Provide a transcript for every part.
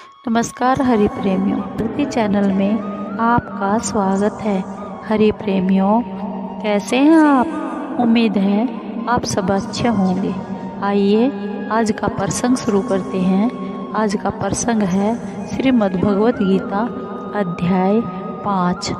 नमस्कार हरि प्रेमियों, प्रति चैनल में आपका स्वागत है। हरि प्रेमियों, कैसे हैं आप? उम्मीद है आप सब अच्छे होंगे। आइए आज का प्रसंग शुरू करते हैं। आज का प्रसंग है श्रीमद् भगवत गीता अध्याय 5।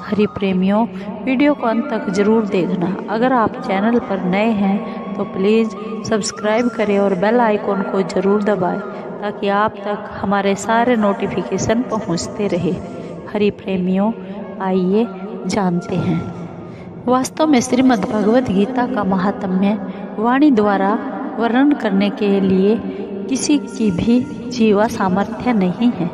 हरि प्रेमियों, वीडियो को अंत तक जरूर देखना। अगर आप चैनल पर नए हैं तो प्लीज़ सब्सक्राइब करें और बेल आइकॉन को ज़रूर दबाएं ताकि आप तक हमारे सारे नोटिफिकेशन पहुंचते रहे। हरि प्रेमियों, आइए जानते हैं। वास्तव में श्रीमद् भगवत गीता का महात्म्य वाणी द्वारा वर्णन करने के लिए किसी की भी जीवा सामर्थ्य नहीं है,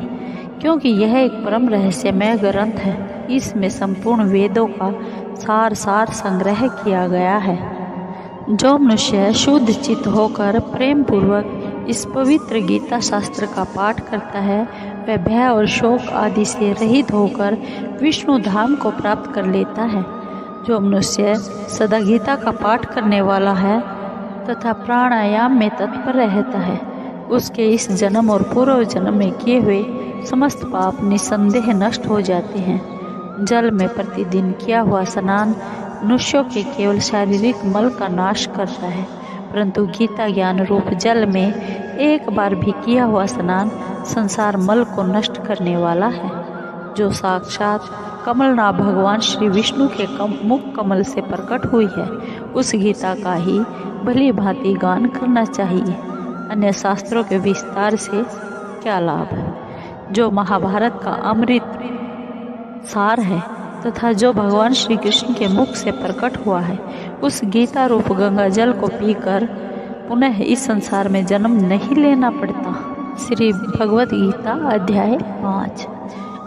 क्योंकि यह एक परम रहस्यमय ग्रंथ है। इसमें संपूर्ण वेदों का सार संग्रह किया गया है। जो मनुष्य शुद्ध चित्त होकर प्रेम पूर्वक इस पवित्र गीता शास्त्र का पाठ करता है, वह भय और शोक आदि से रहित होकर विष्णु धाम को प्राप्त कर लेता है। जो मनुष्य सदा गीता का पाठ करने वाला है तथा प्राणायाम में तत्पर रहता है, उसके इस जन्म और पूर्व जन्म में किए हुए समस्त पाप निसंदेह नष्ट हो जाते हैं। जल में प्रतिदिन किया हुआ स्नान मनुष्यों के केवल शारीरिक मल का नाश करता है, परंतु गीता ज्ञान रूप जल में एक बार भी किया हुआ स्नान संसार मल को नष्ट करने वाला है। जो साक्षात कमलनाभ भगवान श्री विष्णु के मुख कमल से प्रकट हुई है, उस गीता का ही भली भांति गान करना चाहिए। अन्य शास्त्रों के विस्तार से क्या लाभ? जो महाभारत का अमृत सार है तथा जो भगवान श्री कृष्ण के मुख से प्रकट हुआ है, उस गीता रूप गंगा जल को पीकर पुनः इस संसार में जन्म नहीं लेना पड़ता। श्री भगवत गीता अध्याय 5।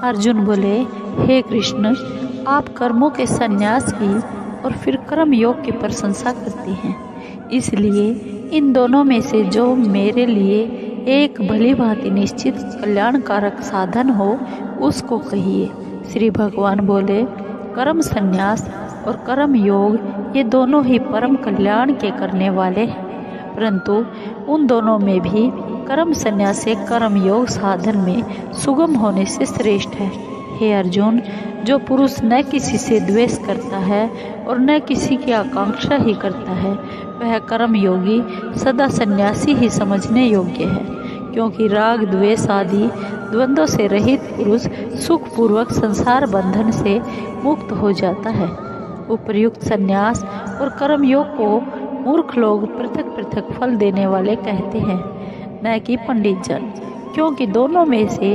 अर्जुन बोले, हे कृष्ण, आप कर्मों के संन्यास की और फिर कर्म योग की प्रशंसा करते हैं, इसलिए इन दोनों में से जो मेरे लिए एक भली भांति निश्चित कल्याणकारक साधन हो उसको कहिए। श्री भगवान बोले, कर्म संन्यास और कर्म योग ये दोनों ही परम कल्याण के करने वाले हैं, परंतु उन दोनों में भी कर्म संन्यास से कर्म योग साधन में सुगम होने से श्रेष्ठ है। हे अर्जुन, जो पुरुष न किसी से द्वेष करता है और न किसी की आकांक्षा ही करता है, वह कर्म योगी सदा सन्यासी ही समझने योग्य है, क्योंकि राग द्वेष आदि द्वंद्वों से रहित पुरुष सुखपूर्वक संसार बंधन से मुक्त हो जाता है। उपर्युक्त संन्यास और कर्म योग को मूर्ख लोग पृथक पृथक फल देने वाले कहते हैं, न कि पंडित जन, क्योंकि दोनों में से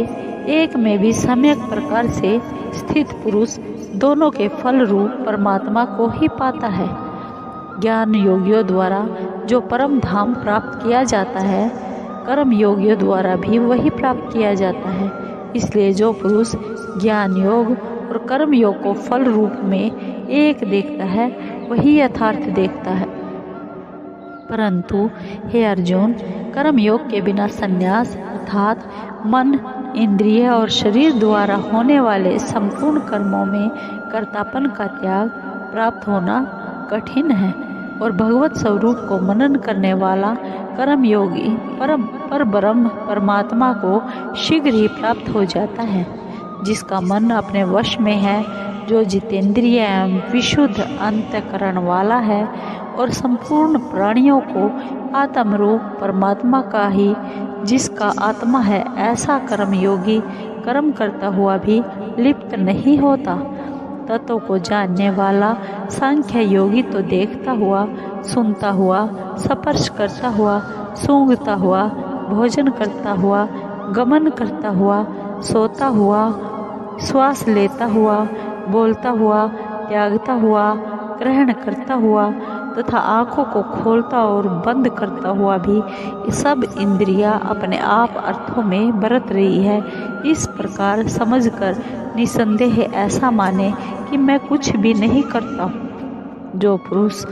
एक में भी सम्यक प्रकार से स्थित पुरुष दोनों के फल रूप परमात्मा को ही पाता है। ज्ञान योगियों द्वारा जो परम धाम प्राप्त किया जाता है, कर्म योगियों द्वारा भी वही प्राप्त किया जाता है। इसलिए जो पुरुष ज्ञान योग और कर्म योग को फल रूप में एक देखता है, वही यथार्थ देखता है। परंतु हे अर्जुन, कर्म योग के बिना संन्यास अर्थात मन, इंद्रिय और शरीर द्वारा होने वाले संपूर्ण कर्मों में कर्तापन का त्याग प्राप्त होना कठिन है, और भगवत स्वरूप को मनन करने वाला कर्म योगी पर ब्रह्म परमात्मा को शीघ्र ही प्राप्त हो जाता है। जिसका मन अपने वश में है, जो जितेंद्रिय एवं विशुद्ध अंतःकरण वाला है और संपूर्ण प्राणियों को आत्मरूप परमात्मा का ही जिसका आत्मा है, ऐसा कर्म योगी कर्म करता हुआ भी लिप्त नहीं होता। तत्व को जानने वाला सांख्य योगी तो देखता हुआ, सुनता हुआ, स्पर्श करता हुआ, सूंघता हुआ, भोजन करता हुआ, गमन करता हुआ, सोता हुआ, श्वास लेता हुआ, बोलता हुआ, त्यागता हुआ, ग्रहण करता हुआ तथा आँखों को खोलता और बंद करता हुआ भी सब इंद्रियां अपने आप अर्थों में बरत रही है। इस प्रकार समझकर निसंदेह ऐसा माने कि मैं कुछ भी नहीं करता हूँ। जो पुरुष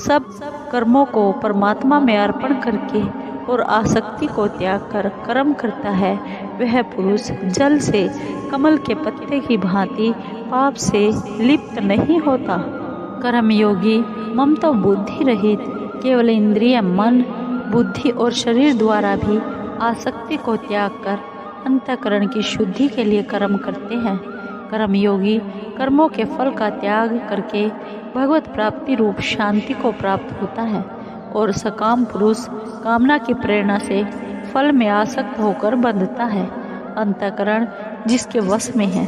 सब कर्मों को परमात्मा में अर्पण करके और आसक्ति को त्याग कर कर्म करता है, वह पुरुष जल से कमल के पत्ते की भांति पाप से लिप्त नहीं होता। कर्म योगी ममता बुद्धि रहित केवल इंद्रिय, मन, बुद्धि और शरीर द्वारा भी आसक्ति को त्याग कर अंतःकरण की शुद्धि के लिए कर्म करते हैं। कर्मयोगी कर्मों के फल का त्याग करके भगवत प्राप्ति रूप शांति को प्राप्त होता है और सकाम पुरुष कामना की प्रेरणा से फल में आसक्त होकर बंधता है। अंतःकरण जिसके वश में है,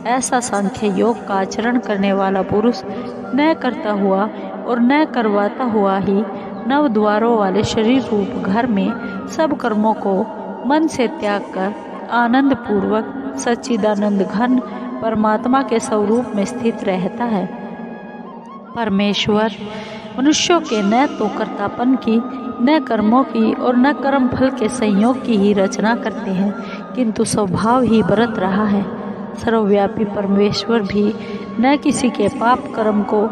ऐसा सांख्य योग का आचरण करने वाला पुरुष न करता हुआ और न करवाता हुआ ही नव द्वारों वाले शरीर रूप घर में सब कर्मों को मन से त्याग कर आनंद पूर्वक सच्चिदानंद घन परमात्मा के स्वरूप में स्थित रहता है। परमेश्वर मनुष्यों के न तो कर्तापन की, न कर्मों की और न कर्म फल के संयोग की ही रचना करते हैं, किंतु स्वभाव ही बरत रहा है। सर्वव्यापी परमेश्वर भी न किसी के पाप कर्म को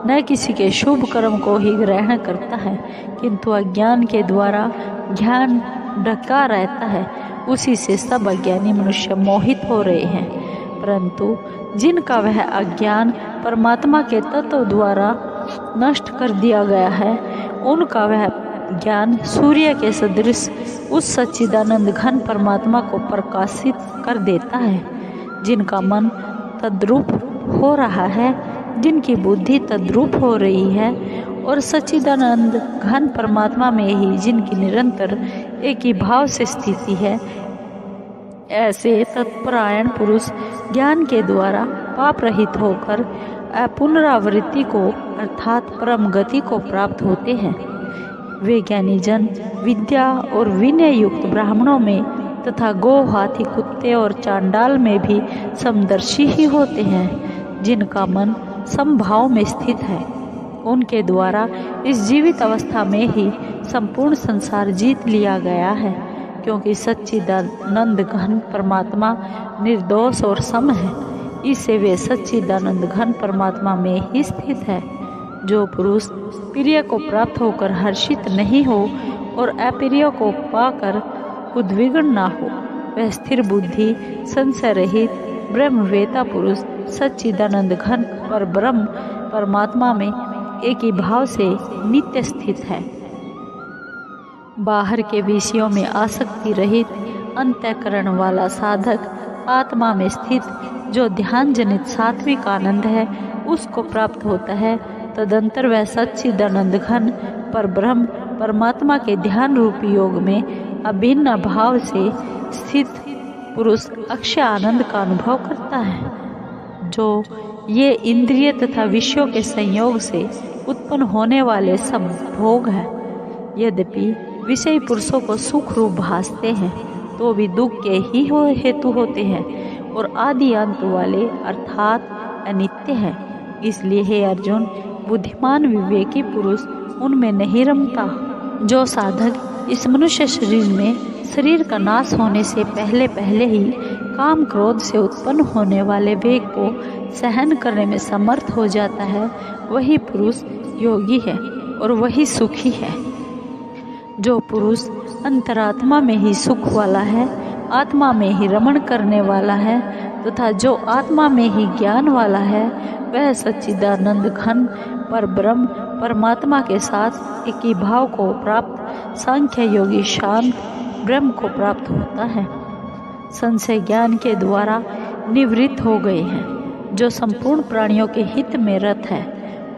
न किसी के शुभ कर्म को ही ग्रहण करता है, किंतु अज्ञान के द्वारा ज्ञान ढका रहता है, उसी से सब अज्ञानी मनुष्य मोहित हो रहे हैं। परंतु जिनका वह अज्ञान परमात्मा के तत्व द्वारा नष्ट कर दिया गया है, उनका वह ज्ञान सूर्य के सदृश उस सच्चिदानंद घन परमात्मा को प्रकाशित कर देता है। जिनका मन तद्रूप हो रहा है, जिनकी बुद्धि तद्रूप हो रही है और सच्चिदानंद घन परमात्मा में ही जिनकी निरंतर एक ही भाव से स्थिति है, ऐसे तत्परायण पुरुष ज्ञान के द्वारा पाप रहित होकर पुनरावृत्ति को अर्थात परम गति को प्राप्त होते हैं। वे ज्ञानी जन विद्या और विनय युक्त ब्राह्मणों में तथा गो, हाथी, कुत्ते और चांडाल में भी समदर्शी ही होते हैं। जिनका मन समभाव में स्थित है, उनके द्वारा इस जीवित अवस्था में ही संपूर्ण संसार जीत लिया गया है, क्योंकि सच्चिदानंद घन परमात्मा निर्दोष और सम है। इससे वे सच्चिदानंद घन परमात्मा में ही स्थित है। जो पुरुष प्रिय को प्राप्त होकर हर्षित नहीं हो और अप्रिय को पाकर उद्विग्न ना हो, वह स्थिर बुद्धि संशय रहित ब्रह्मवेता पुरुष सच्चिदानंद घन पर ब्रह्म परमात्मा में एक ही भाव से नित्य स्थित है। बाहर के विषयों में आसक्ति रहित अंतःकरण वाला साधक आत्मा में स्थित जो ध्यान जनित सात्विक आनंद है, उसको प्राप्त होता है। तदंतर वह सच्चिदानंद घन पर ब्रह्म परमात्मा के ध्यान रूपी योग में अभिन्न भाव से स्थित पुरुष अक्षय आनंद का अनुभव करता है। जो ये इंद्रिय तथा विषयों के संयोग से उत्पन्न होने वाले सब भोग है, यद्यपि विषयी पुरुषों को सुख रूप भासते हैं, तो भी दुख के ही हेतु होते हैं और आदि अंत वाले अर्थात अनित्य है। इसलिए हे अर्जुन, बुद्धिमान विवेकी पुरुष उनमें नहीं रमता। जो साधक इस मनुष्य शरीर में शरीर का नाश होने से पहले पहले ही काम क्रोध से उत्पन्न होने वाले वेग को सहन करने में समर्थ हो जाता है, वही पुरुष योगी है और वही सुखी है। जो पुरुष अंतरात्मा में ही सुख वाला है, आत्मा में ही रमण करने वाला है तथा जो आत्मा में ही ज्ञान वाला है, वह सच्चिदानंद घन पर ब्रह्म परमात्मा के साथ एक ही भाव को प्राप्त सांख्य योगी शांत ब्रह्म को प्राप्त होता है। संशय ज्ञान के द्वारा निवृत्त हो गए हैं, जो संपूर्ण प्राणियों के हित में रत है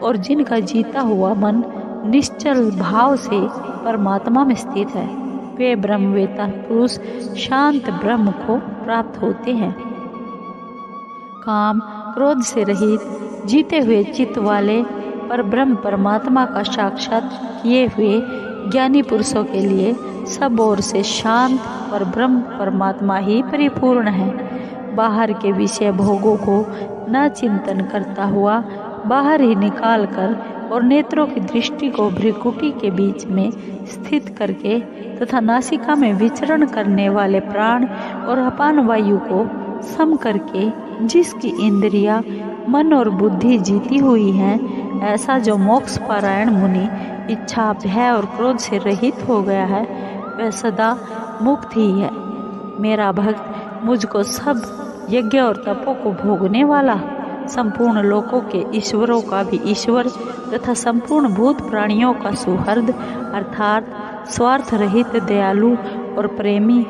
और जिनका जीता हुआ मन निश्चल भाव से परमात्मा में स्थित है, वे ब्रह्मवेता पुरुष शांत ब्रह्म को प्राप्त होते हैं। काम क्रोध से रहित जीते हुए चित्त वाले पर ब्रह्म परमात्मा का साक्षात किए हुए ज्ञानी पुरुषों के लिए सब ओर से शांत पर ब्रह्म परमात्मा ही परिपूर्ण है। बाहर के विषय भोगों को न चिंतन करता हुआ बाहर ही निकाल कर और नेत्रों की दृष्टि को भ्रिकुटी के बीच में स्थित करके तथा नासिका में विचरण करने वाले प्राण और अपान वायु को सम करके जिसकी इंद्रियां मन और बुद्धि जीती हुई हैं, ऐसा जो मोक्ष पारायण मुनि इच्छा भय और क्रोध से रहित हो गया है, वह सदा मुक्त ही है। मेरा भक्त मुझको सब यज्ञ और तपों को भोगने वाला, संपूर्ण लोकों के ईश्वरों का भी ईश्वर तथा संपूर्ण भूत प्राणियों का सुहृद अर्थात स्वार्थ रहित दयालु और प्रेमी